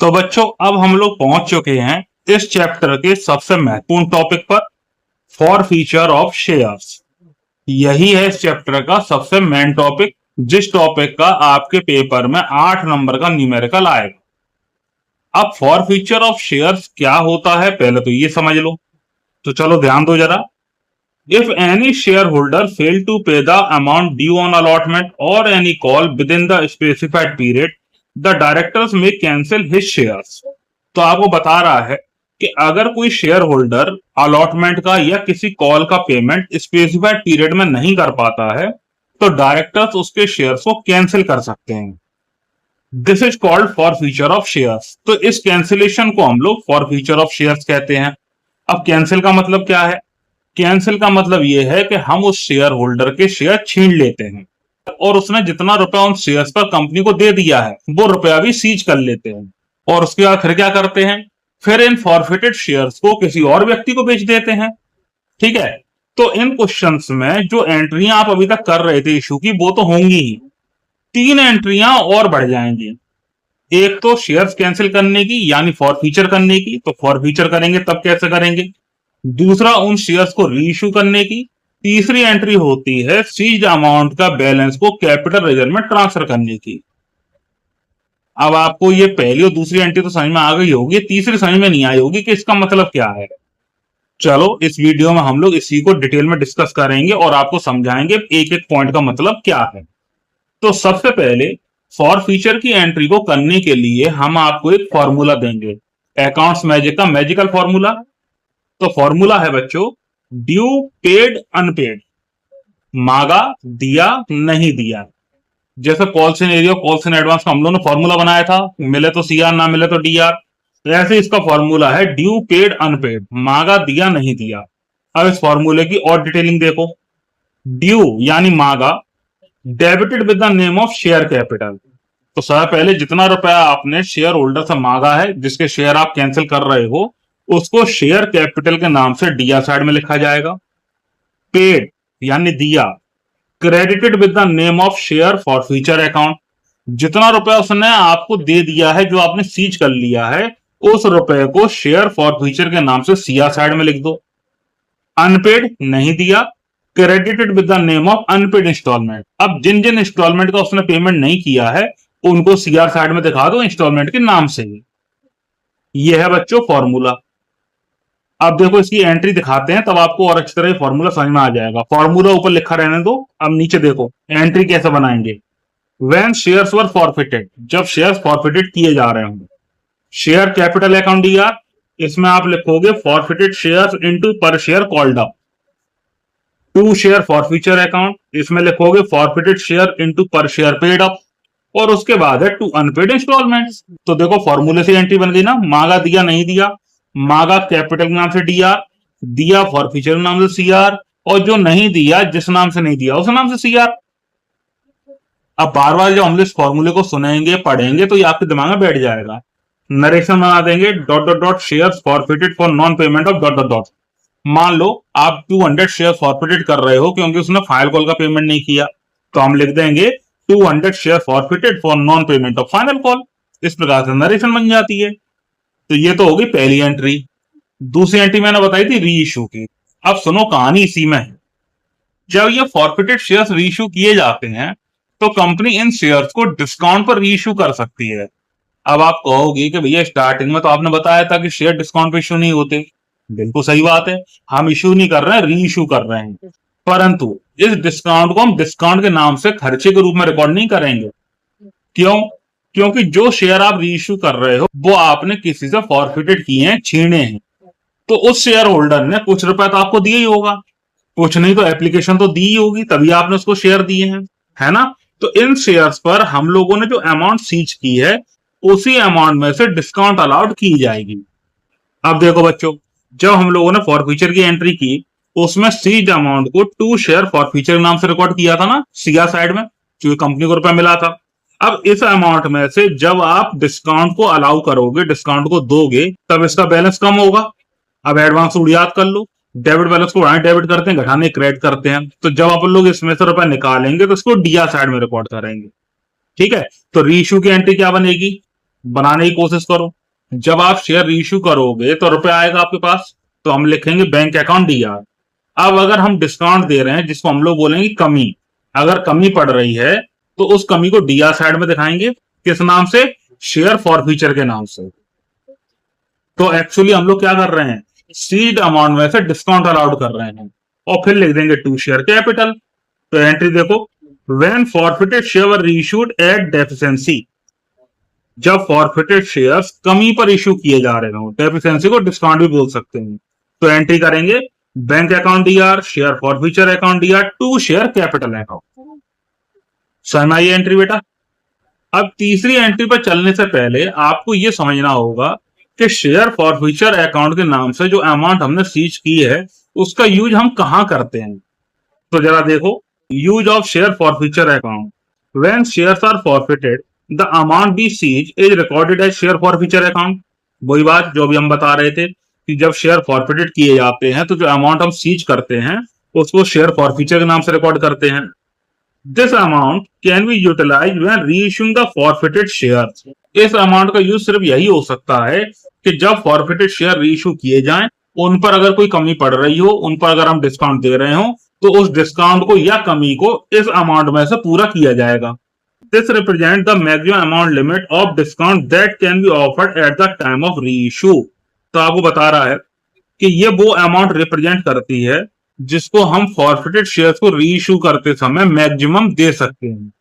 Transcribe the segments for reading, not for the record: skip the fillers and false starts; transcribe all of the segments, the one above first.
तो बच्चों अब हम लोग पहुंच चुके हैं इस चैप्टर के सबसे महत्वपूर्ण टॉपिक पर, फॉर फीचर ऑफ शेयर्स। यही है इस चैप्टर का सबसे मेन टॉपिक, जिस टॉपिक का आपके पेपर में 8 नंबर का न्यूमेरिकल आएगा। अब फॉर फीचर ऑफ शेयर्स क्या होता है पहले तो ये समझ लो। तो चलो ध्यान दो जरा। If any share holder fail to pay the amount due on allotment और any call within the specified period, the directors may cancel his shares. तो आपको बता रहा है कि अगर कोई शेयर होल्डर अलॉटमेंट का या किसी कॉल का पेमेंट स्पेसिफाइड पीरियड में नहीं कर पाता है तो डायरेक्टर्स उसके शेयर्स को कैंसिल कर सकते हैं। This is called for feature of shares. तो इस कैंसिलेशन को हम लोग फॉर फीचर ऑफ शेयर्स कहते हैं। अब कैंसिल का मतलब क्या है? कैंसिल का मतलब यह है कि हम उस शेयर होल्डर के शेयर छीन लेते हैं और उसने जितना रुपया उन शेयर्स पर कंपनी को दे दिया है वो रुपया भी सीज कर लेते हैं। और उसके बाद फिर क्या करते हैं? फिर इन फॉरफिटेड शेयर्स को किसी और व्यक्ति को बेच देते हैं। ठीक है, तो इन क्वेश्चंस में जो एंट्रियां आप अभी तक कर रहे थे इशू की, वो तो होंगी ही। 3 एंट्रियां और बढ़ जाएंगी। एक तो शेयर्स कैंसिल करने की यानी फॉर फीचर करने की, तो फॉर फीचर करेंगे तब कैसे करेंगे। दूसरा उन शेयर्स को री इशू करने की। तीसरी एंट्री होती है सीज्ड अमाउंट का बैलेंस को कैपिटल रिजर्व में ट्रांसफर करने की। अब आपको ये पहली और दूसरी एंट्री तो समझ में आ गई होगी, तीसरी समझ में नहीं आई होगी कि इसका मतलब क्या है। चलो इस वीडियो में हम लोग इसी को डिटेल में डिस्कस करेंगे और आपको समझाएंगे एक एक पॉइंट का मतलब क्या है। तो सबसे पहले फॉर फीचर की एंट्री को करने के लिए हम आपको एक फॉर्मूला देंगे, अकाउंट्स मैजिक का मैजिकल फॉर्मूला। तो फॉर्मूला है बच्चों, ड्यू पेड अनपेड, मांगा दिया नहीं दिया। जैसे calls in area calls in advance का हम लोगों ने फॉर्मूला बनाया था, मिले तो सीआर ना मिले तो डीआर, ऐसे इसका फॉर्मूला है ड्यू पेड अनपेड, मांगा दिया नहीं दिया। अब इस फॉर्मूले की और डिटेलिंग देखो। ड्यू यानी मांगा, debited with the name of share capital. तो सबसे पहले जितना रुपया आपने शेयर होल्डर से मांगा है, जिसके शेयर आप कैंसिल कर रहे हो, उसको शेयर कैपिटल के नाम से डीआर साइड में लिखा जाएगा। पेड यानी दिया, credited with the name of share for future account. जितना रुपया उसने आपको दे दिया है, जो आपने सीज कर लिया है, उस रुपए को शेयर फॉर फ्यूचर के नाम से सीआर साइड में लिख दो। अनपेड नहीं दिया, credited with the name of unpaid instalment. अब जिन जिन इंस्टॉलमेंट का उसने पेमेंट नहीं किया है उनको सीआर साइड में दिखा दो इंस्टॉलमेंट के नाम से ही। यह है बच्चों फॉर्मूला। अब देखो इसकी एंट्री दिखाते हैं, तब आपको और अच्छी तरह फॉर्मूला समझ में आ जाएगा। फॉर्मूला ऊपर लिखा रहने दो, अब नीचे देखो एंट्री कैसे बनाएंगे। व्हेन शेयर्स वर फॉरफिटेड, जब शेयर्स फॉरफिटेड किए जा रहे होंगे। शेयर कैपिटल अकाउंट डीआर, इसमें आप लिखोगे forfeited shares into per share called up. To share forfeiture account, इसमें लिखोगे forfeited share into per share paid up. और उसके बाद है टू अनपेड इंस्टॉलमेंट्स। तो देखो फॉर्मूले से एंट्री बन गई ना, मांगा दिया नहीं दिया, मांगा कैपिटल के नाम से डीआर, दिया फॉरफीचर के नाम से सीआर, और जो नहीं दिया जिस नाम से नहीं दिया उस नाम से सीआर। अब बार बार जब हम इस फॉर्मूले को सुनेंगे पढ़ेंगे तो ये आपके दिमाग में बैठ जाएगा। नरेशन बना देंगे, dot dot dot shares forfeited for non payment of dot dot dot. मान लो आप 200 शेयर फॉरफिटेड कर रहे हो क्योंकि उसने फाइनल कॉल का पेमेंट नहीं किया, तो हम लिख देंगे 200 share forfeited for non payment of final call. इस प्रकार से नरेशन बन जाती है। तो ये तो होगी पहली एंट्री। दूसरी एंट्री मैंने बताई थी री इशू की। अब सुनो कहानी इसी में है। जब ये फॉरफिटेड शेयर्स री इशू किए जाते हैं तो कंपनी इन शेयर्स को डिस्काउंट पर री इशू कर सकती है। अब आप कहोगे कि भैया स्टार्टिंग में तो आपने बताया था कि शेयर डिस्काउंट पे इशू नहीं होते। बिल्कुल सही बात है, हम इशू नहीं कर रहे हैं, री इशू कर रहे हैं। परंतु इस डिस्काउंट को हम डिस्काउंट के नाम से खर्चे के रूप में रिकॉर्ड नहीं करेंगे। क्यों? क्योंकि जो शेयर आप री इशू कर रहे हो वो आपने किसी से फॉरफिटेड किए हैं, छीने हैं। तो उस शेयर होल्डर ने कुछ रुपया तो आपको दिया ही होगा, कुछ नहीं तो एप्लीकेशन तो दी ही होगी, तभी आपने उसको शेयर दिए हैं, है ना। तो इन शेयर्स पर हम लोगों ने जो अमाउंट सीज की है उसी अमाउंट में से डिस्काउंट अलाउड की जाएगी। अब देखो बच्चों, जब हम लोगों ने फॉरफीचर की एंट्री की उसमें सीज अमाउंट को 2 शेयर फॉरफीचर नाम से रिकॉर्ड किया था ना सीआर साइड में, जो कंपनी को रुपया मिला था। अब इस अमाउंट में से जब आप डिस्काउंट को अलाउ करोगे, डिस्काउंट को दोगे, तब इसका बैलेंस कम होगा। अब एडवांस रूल याद कर लो, डेबिट बैलेंस को बढ़ाने डेबिट करते हैं, घटाने क्रेडिट करते हैं। तो जब आप लोग इसमें से रुपया निकालेंगे तो इसको डीआर साइड में रिकॉर्ड करेंगे। ठीक है, तो री इशू की एंट्री क्या बनेगी? बनाने की कोशिश करो। जब आप शेयर रीइश्यू करोगे तो रुपया आएगा आपके पास, तो हम लिखेंगे बैंक अकाउंट डीआर। अब अगर हम डिस्काउंट दे रहे हैं जिसको हम लोग बोलेंगे कमी, अगर कमी पड़ रही है तो उस कमी को डीआर साइड में दिखाएंगे, किस नाम से, शेयर फॉरफीचर के नाम से। तो एक्चुअली हम लोग क्या कर रहे हैं, सीड अमाउंट में से डिस्काउंट अलाउड कर रहे हैं, और फिर लिख देंगे टू शेयर कैपिटल। तो एंट्री देखो, when forfeited share were reissued at deficiency, जब फॉरफिटेड शेयर्स कमी पर इश्यू किए जा रहे हो, डेफिशिएंसी को डिस्काउंट भी बोल सकते हैं। तो एंट्री करेंगे bank account DR, share forfeiture account DR, to share capital account. समझ में आई एंट्री बेटा। अब तीसरी एंट्री पर चलने से पहले आपको यह समझना होगा कि शेयर फॉरफीचर अकाउंट के नाम से जो अमाउंट हमने सीज की है उसका यूज हम कहां करते हैं। तो जरा देखो, use of share forfeiture account, when shares are forfeited the amount be seize is recorded as share forfeiture account. वही बात जो अभी हम बता रहे थे कि जब शेयर फॉरफिटेड किए जाते हैं तो जो अमाउंट हम सीज करते हैं उसको शेयर फॉरफीचर के नाम से रिकॉर्ड करते हैं। This amount can be utilise when reissuing the forfeited shares. इस अमाउंट का यूज सिर्फ यही हो सकता है कि जब फॉरफिटेड शेयर रीइश्यू किए जाएं, उन पर अगर कोई कमी पड़ रही हो, उन पर अगर हम डिस्काउंट दे रहे हो, तो उस डिस्काउंट को या कमी को इस अमाउंट में से पूरा किया जाएगा। This represent the maximum amount limit of discount that can be offered at the time of reissue. तो आपको बता रहा है कि ये वो अमाउंट रिप्रेजेंट करती है जिसको हम फॉरफिटेड शेयर्स को रीइश्यू करते समय मैक्सिमम दे सकते हैं।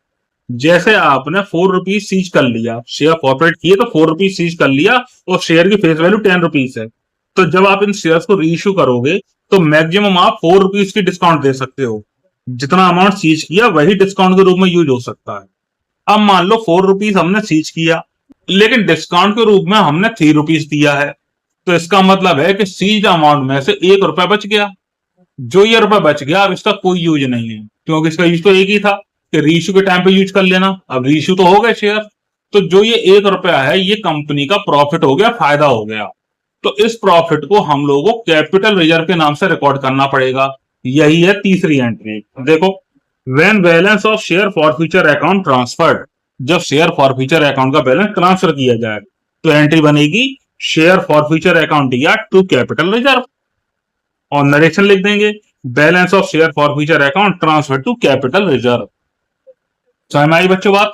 जैसे आपने 4 रुपीज सीज कर लिया, शेयर फॉरफिट किए तो 4 रुपीज सीज कर लिया और शेयर की फेस वैल्यू 10 रुपीज है, तो जब आप इन शेयर्स को रीइश्यू करोगे तो मैक्सिमम आप 4 रुपीज की डिस्काउंट दे सकते हो। जितना अमाउंट सीज किया वही डिस्काउंट के रूप में यूज हो सकता है। अब मान लो 4 रुपीज हमने सीज किया, लेकिन डिस्काउंट के रूप में हमने 3 रुपीज दिया है, तो इसका मतलब है कि सीज अमाउंट में से 1 रुपया बच गया। जो ये रुपया बच गया अब इसका कोई यूज नहीं है, क्योंकि इसका यूज तो एक ही था कि रीइश्यू के टाइम पे यूज कर लेना। अब रीइश्यू तो हो गए शेयर, तो जो ये 1 रुपया है ये कंपनी का प्रॉफिट हो गया, फायदा हो गया। तो इस प्रॉफिट को हम लोगों को कैपिटल रिजर्व के नाम से रिकॉर्ड करना पड़ेगा। यही है तीसरी एंट्री। देखो, when balance of share forfeiture account transferred, जब शेयर फॉरफीचर अकाउंट का बैलेंस ट्रांसफर किया जाए तो एंट्री बनेगी शेयर फॉरफीचर अकाउंट या टू कैपिटल रिजर्व, और नरेशन लिख देंगे balance of share forfeiture account transfer to capital reserve. समझ में आई बच्चों बात।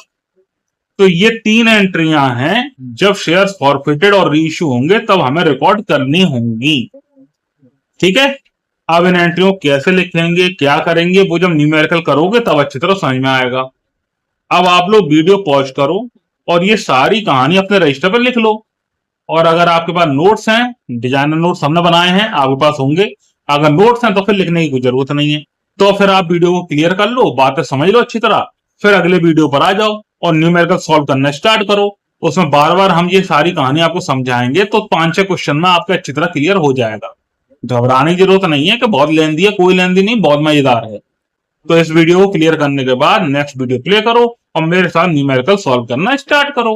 तो ये 3 एंट्रियां हैं जब शेयर्स फॉरफिटेड और रीइश्यू होंगे तब हमें रिकॉर्ड करनी होंगी। ठीक है, अब इन एंट्रियों कैसे लिखेंगे, क्या करेंगे, वो जब न्यूमेरिकल करोगे तब अच्छी तरह समझ में आएगा। अब आप लोग वीडियो पॉज करो और ये सारी कहानी अपने रजिस्टर पर लिख लो, और अगर आपके पास नोट्स हैं, डिजाइनर नोट्स हमने बनाए हैं, आपके पास होंगे। अगर नोट्स हैं तो फिर लिखने की कोई जरूरत नहीं है। तो फिर आप वीडियो को क्लियर कर लो, बातें समझ लो अच्छी तरह, फिर अगले वीडियो पर आ जाओ और न्यूमेरिकल सॉल्व करना स्टार्ट करो। उसमें बार बार हम ये सारी कहानी आपको समझाएंगे तो 5-6 क्वेश्चन में आपका अच्छी तरह क्लियर हो जाएगा। घबराने की जरूरत नहीं है कि बहुत लेंदी है, कोई लेंदी नहीं, बहुत मजेदार है। तो इस वीडियो को क्लियर करने के बाद नेक्स्ट वीडियो प्ले करो और मेरे साथ न्यूमेरिकल सॉल्व करना स्टार्ट करो।